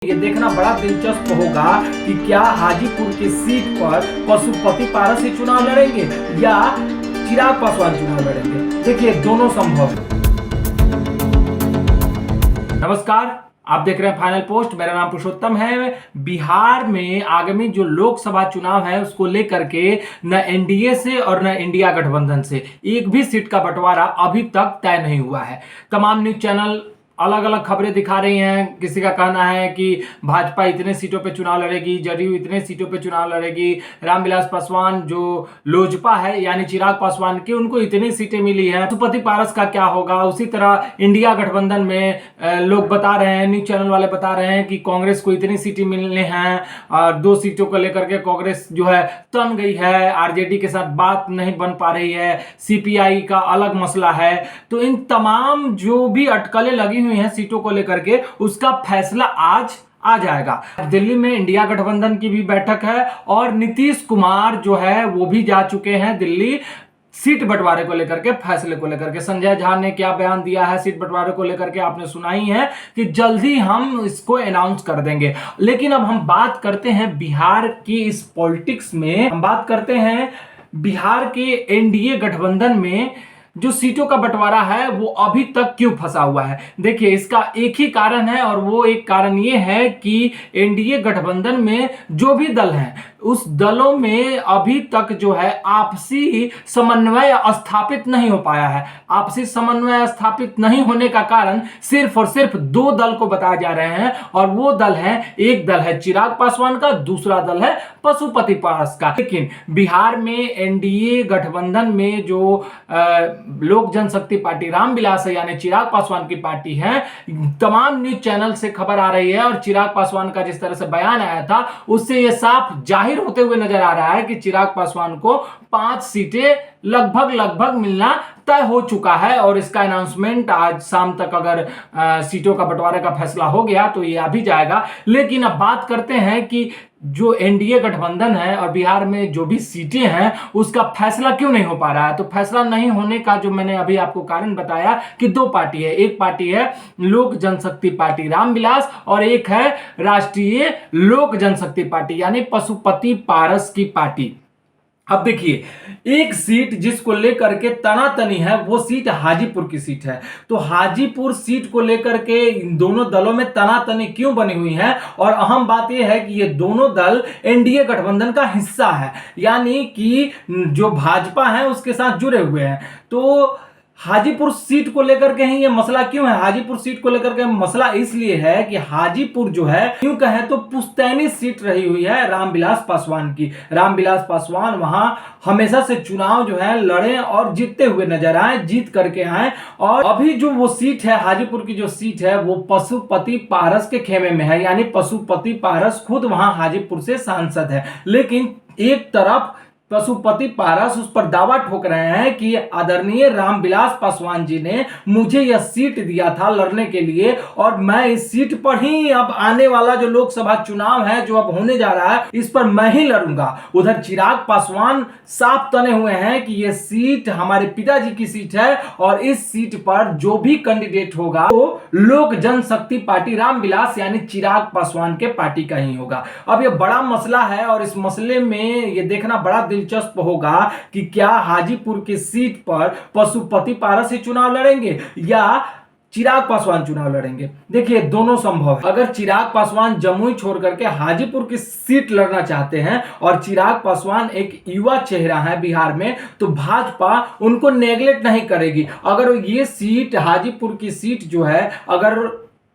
ये देखना बड़ा दिलचस्प होगा कि क्या हाजीपुर की सीट पर पशुपति पारस ही चुनाव लड़ेंगे या चिराग पासवान चुनाव लड़ेंगे। देखिए दोनों संभव है। नमस्कार, आप देख रहे हैं फाइनल पोस्ट। मेरा नाम पुरुषोत्तम है। बिहार में आगामी जो लोकसभा चुनाव है उसको लेकर के न एनडीए से और न इंडिया गठबंधन से एक भी सीट का बंटवारा अभी तक तय नहीं हुआ है। तमाम न्यूज चैनल अलग अलग खबरें दिखा रही हैं। किसी का कहना है कि भाजपा इतने सीटों पे चुनाव लड़ेगी, जदयू इतने सीटों पे चुनाव लड़ेगी, रामविलास पासवान जो लोजपा है यानी चिराग पासवान की, उनको इतनी सीटें मिली है। पशुपति पारस का क्या होगा। उसी तरह इंडिया गठबंधन में लोग बता रहे हैं, न्यूज चैनल वाले बता रहे हैं कि कांग्रेस को इतनी सीटें मिलने हैं और 2 सीटों को लेकर के कांग्रेस जो है तन गई है, आरजेडी के साथ बात नहीं बन पा रही है, सीपीआई का अलग मसला है। तो इन तमाम जो भी अटकलें लगी हैं सीटों को लेकर के, उसका फैसला आज आ जाएगा। दिल्ली में इंडिया गठबंधन की भी बैठक है और नीतीश कुमार जो है वो भी जा चुके हैं दिल्ली सीट बंटवारे को लेकर के, फैसले को लेकर के। संजय झा ने क्या बयान दिया है सीट बंटवारे को लेकर के, आपने सुना ही है कि जल्द ही हम इसको अनाउंस कर देंगे। लेकिन अब हम बात करते हैं बिहार की इस पॉलिटिक्स में, हम बात करते हैं बिहार के एनडीए गठबंधन में जो सीटों का बंटवारा है वो अभी तक क्यों फंसा हुआ है। देखिए इसका एक ही कारण है और वो एक कारण ये है कि एनडीए गठबंधन में जो भी दल हैं उस दलों में अभी तक जो है आपसी समन्वय स्थापित नहीं हो पाया है। आपसी समन्वय स्थापित नहीं होने का कारण सिर्फ और सिर्फ 2 दल को बताए जा रहे हैं और वो दल है, एक दल है चिराग पासवान का, दूसरा दल है पशुपति पारस का। लेकिन बिहार में एनडीए गठबंधन में जो लोक जनशक्ति पार्टी रामविलास है यानी चिराग पासवान की पार्टी है, तमाम न्यूज चैनल से खबर आ रही है और चिराग पासवान का जिस तरह से बयान आया था उससे यह साफ जाहिर होते हुए नजर आ रहा है कि चिराग पासवान को 5 सीटें लगभग मिलना तय हो चुका है और इसका अनाउंसमेंट आज शाम तक अगर सीटों का बंटवारे का फैसला हो गया तो ये आ भी जाएगा। लेकिन अब बात करते हैं कि जो एनडीए गठबंधन है और बिहार में जो भी सीटें हैं उसका फैसला क्यों नहीं हो पा रहा है। तो फैसला नहीं होने का जो मैंने अभी आपको कारण बताया कि 2 पार्टी है, एक पार्टी है लोक जनशक्ति पार्टी रामविलास और एक है राष्ट्रीय लोक जनशक्ति पार्टी यानी पशुपति पारस की पार्टी। अब देखिए एक सीट जिसको लेकर के तनातनी है वो सीट हाजीपुर की सीट है। तो हाजीपुर सीट को लेकर के इन दोनों दलों में तनातनी क्यों बनी हुई है, और अहम बात यह है कि ये दोनों दल एनडीए गठबंधन का हिस्सा है यानी कि जो भाजपा है उसके साथ जुड़े हुए हैं। तो हाजीपुर सीट को लेकर के ही ये मसला क्यों है। हाजीपुर सीट को लेकर के मसला इसलिए है कि हाजीपुर जो है क्यों कहें तो पुश्तैनी सीट रही हुई है रामविलास पासवान की। रामविलास पासवान वहां हमेशा से चुनाव जो है लड़े और जीतते हुए नजर आए, जीत करके आए। और अभी जो वो सीट है हाजीपुर की जो सीट है वो पशुपति पारस के खेमे में है यानी पशुपति पारस खुद वहां हाजीपुर से सांसद है। लेकिन एक तरफ पशुपति पारस उस पर दावा ठोक रहे हैं कि आदरणीय रामविलास पासवान जी ने मुझे यह सीट दिया था लड़ने के लिए और मैं इस सीट पर ही अब आने वाला जो लोकसभा चुनाव है जो अब होने जा रहा है इस पर मैं ही लड़ूंगा। उधर चिराग पासवान साफ तने हुए हैं कि यह सीट हमारे पिताजी की सीट है और इस सीट पर जो भी कैंडिडेट होगा वो लोक जनशक्ति पार्टी रामविलास यानी चिराग पासवान के पार्टी का ही होगा। अब यह बड़ा मसला है और इस मसले में यह देखना बड़ा दिलचस्प होगा कि क्या हाजीपुर की सीट पर पशुपति पारस ही चुनाव लड़ेंगे या चिराग पासवान चुनाव लड़ेंगे। देखिए दोनों संभव है। अगर चिराग पासवान जमुई छोड़ करके हाजीपुर की सीट लड़ना चाहते हैं और चिराग पासवान एक युवा चेहरा है बिहार में तो भाजपा उनको नेगलेक्ट नहीं करेगी। अगर ये सीट हाजीपुर की सीट जो है अगर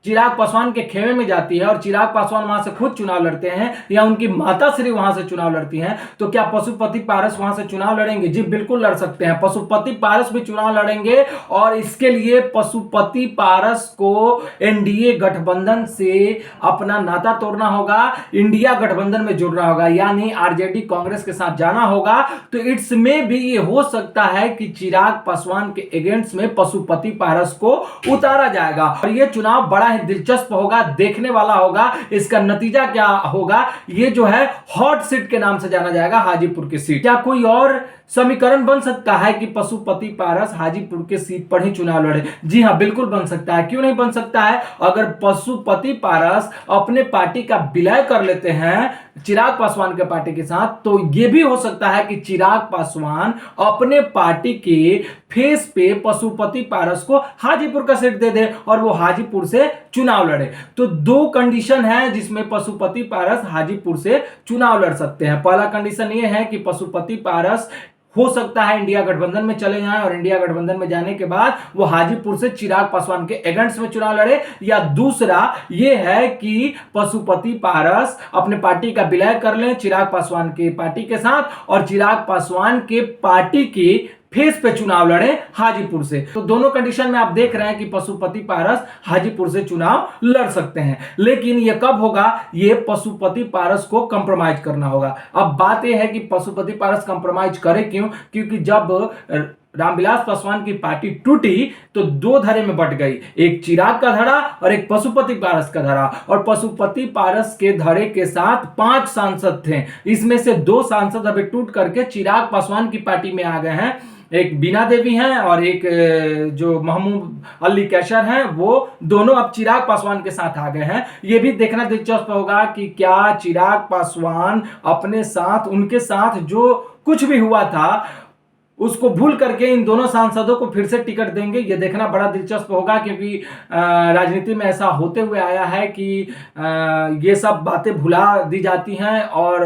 चिराग पासवान के खेमे में जाती है और चिराग पासवान वहां से खुद चुनाव लड़ते हैं या उनकी माता श्री वहां से चुनाव लड़ती हैं तो क्या पशुपति पारस वहां से चुनाव लड़ेंगे? जी बिल्कुल लड़ सकते हैं। पशुपति पारस भी चुनाव लड़ेंगे और इसके लिए पशुपति पारस को एनडीए गठबंधन से अपना नाता तोड़ना होगा, इंडिया गठबंधन में जुड़ना होगा यानी आरजेडी कांग्रेस के साथ जाना होगा। तो इट्स में भी ये हो सकता है कि चिराग पासवान के अगेंस्ट में पशुपति पारस को उतारा जाएगा और यह चुनाव बड़ा ही दिलचस्प होगा, देखने वाला होगा। इसका नतीजा क्या होगा, ये जो है हॉट सीट के नाम से जाना जाएगा, हाजीपुर की सीट। क्या कोई और समीकरण बन सकता है कि पशुपति पारस हाजीपुर के सीट पर ही चुनाव लड़े? जी हां, बिल्कुल बन सकता है। क्यों नहीं बन सकता है? अगर पशुपति पारस अपने पार्टी का विलय कर लेते हैं चिराग पासवान के पार्टी के साथ, तो यह भी हो सकता है कि चिराग पासवान अपने पार्टी के फेस पे पशुपति पारस को हाजीपुर का सीट दे दे और वो हाजीपुर से चुनाव लड़े। तो दो कंडीशन है जिसमें पशुपति पारस हाजीपुर से चुनाव लड़ सकते हैं। पहला कंडीशन ये है कि पशुपति पारस हो सकता है इंडिया गठबंधन में चले जाएं और इंडिया गठबंधन में जाने के बाद वो हाजीपुर से चिराग पासवान के अगेंस्ट में चुनाव लड़े, या दूसरा ये है कि पशुपति पारस अपने पार्टी का विलय कर लें चिराग पासवान के पार्टी के साथ और चिराग पासवान के पार्टी की फेस पे चुनाव लड़े हाजीपुर से। तो दोनों कंडीशन में आप देख रहे हैं कि पशुपति पारस हाजीपुर से चुनाव लड़ सकते हैं, लेकिन यह कब होगा? यह पशुपति पारस को कंप्रोमाइज करना होगा। अब बात यह है कि पशुपति पारस कंप्रोमाइज करे क्यों? क्योंकि जब रामविलास पासवान की पार्टी टूटी तो दो धड़े में बट गई, एक चिराग का धड़ा और एक पशुपति पारस का धड़ा। और पशुपति पारस के धड़े के साथ 5 सांसद थे, इसमें से 2 सांसद अभी टूट करके चिराग पासवान की पार्टी में आ गए हैं। एक बीना देवी हैं और एक जो महमूद अली कैसर हैं, वो दोनों अब चिराग पासवान के साथ आ गए हैं। ये भी देखना दिलचस्प होगा कि क्या चिराग पासवान अपने साथ, उनके साथ जो कुछ भी हुआ था उसको भूल करके इन दोनों सांसदों को फिर से टिकट देंगे। ये देखना बड़ा दिलचस्प होगा, क्योंकि राजनीति में ऐसा होते हुए आया है कि ये सब बातें भुला दी जाती हैं और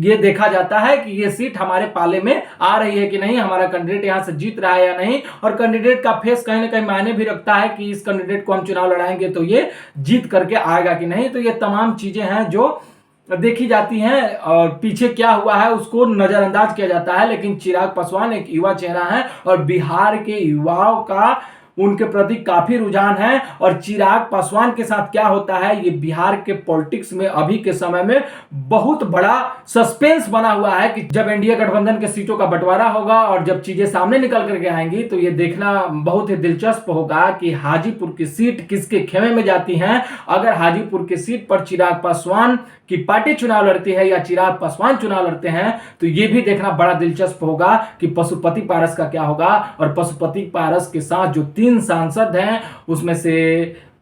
ये देखा जाता है कि ये सीट हमारे पाले में आ रही है कि नहीं, हमारा कैंडिडेट यहाँ से जीत रहा है या नहीं। और कैंडिडेट का फेस कहीं ना कहीं मायने भी रखता है कि इस कैंडिडेट को हम चुनाव लड़ाएंगे तो ये जीत करके आएगा कि नहीं। तो ये तमाम चीजें हैं जो देखी जाती हैं और पीछे क्या हुआ है उसको नजरअंदाज किया जाता है। लेकिन चिराग पासवान एक युवा चेहरा है और बिहार के युवाओं का उनके प्रति काफी रुझान है। और चिराग पासवान के साथ क्या होता है, ये बिहार के पॉलिटिक्स में अभी के समय में बहुत बड़ा सस्पेंस बना हुआ है कि जब एनडीए गठबंधन के सीटों का बंटवारा होगा और जब चीजें सामने निकल करके आएंगी तो ये देखना बहुत ही दिलचस्प होगा कि हाजीपुर की सीट किसके खेमे में जाती है। अगर हाजीपुर की सीट पर चिराग पासवान की पार्टी चुनाव लड़ती है या चिराग पासवान चुनाव लड़ते हैं तो यह भी देखना बड़ा दिलचस्प होगा कि पशुपति पारस का क्या होगा। और पशुपति पारस के साथ जो 3 सांसद हैं उसमें से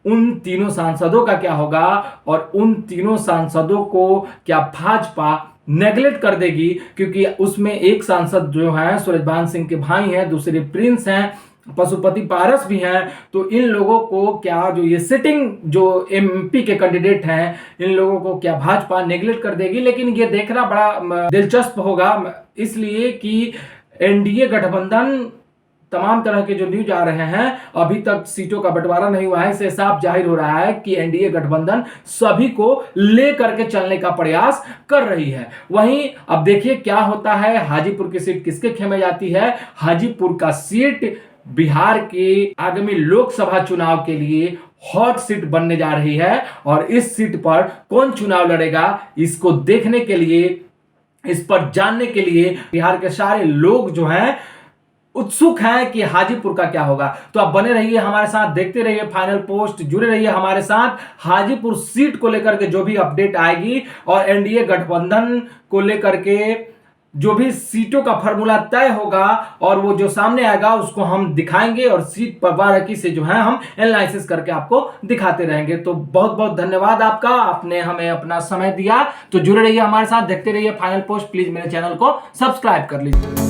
उन तीनों सांसदों का क्या होगा और उन तीनों सांसदों को क्या भाजपा नेगलेक्ट कर देगी, क्योंकि उसमें एक सांसद जो है सूरजभान सिंह के भाई हैं, दूसरे प्रिंस हैं, पशुपति पारस भी हैं। तो इन लोगों को क्या, जो ये सिटिंग जो एमपी के कैंडिडेट हैं, इन लोगों को क्या भाजपा नेगलेक्ट कर देगी? लेकिन ये देखना बड़ा दिलचस्प होगा, इसलिए कि एनडीए गठबंधन तमाम तरह के जो न्यूज आ रहे हैं, अभी तक सीटों का बंटवारा नहीं हुआ है, इससे साफ जाहिर हो रहा है कि एनडीए गठबंधन सभी को लेकर के चलने का प्रयास कर रही है। वहीं अब देखिए क्या होता है, हाजीपुर की सीट किसके खेमे जाती है। हाजीपुर का सीट बिहार के आगामी लोकसभा चुनाव के लिए हॉट सीट बनने जा रही है और इस सीट पर कौन चुनाव लड़ेगा, इसको देखने के लिए, इस पर जानने के लिए बिहार के सारे लोग जो हैं उत्सुक हैं कि हाजीपुर का क्या होगा। तो आप बने रहिए हमारे साथ, देखते रहिए फाइनल पोस्ट, जुड़े रहिए हमारे साथ। हाजीपुर सीट को लेकर के जो भी अपडेट आएगी और एनडीए गठबंधन को लेकर के जो भी सीटों का फॉर्मूला तय होगा और वो जो सामने आएगा उसको हम दिखाएंगे और सीट पर बारीकी से जो है हम एनालिसिस करके आपको दिखाते रहेंगे। तो बहुत बहुत धन्यवाद आपका, आपने हमें अपना समय दिया। तो जुड़े रहिए हमारे साथ, देखते रहिए फाइनल पोस्ट। प्लीज मेरे चैनल को सब्सक्राइब कर लीजिए।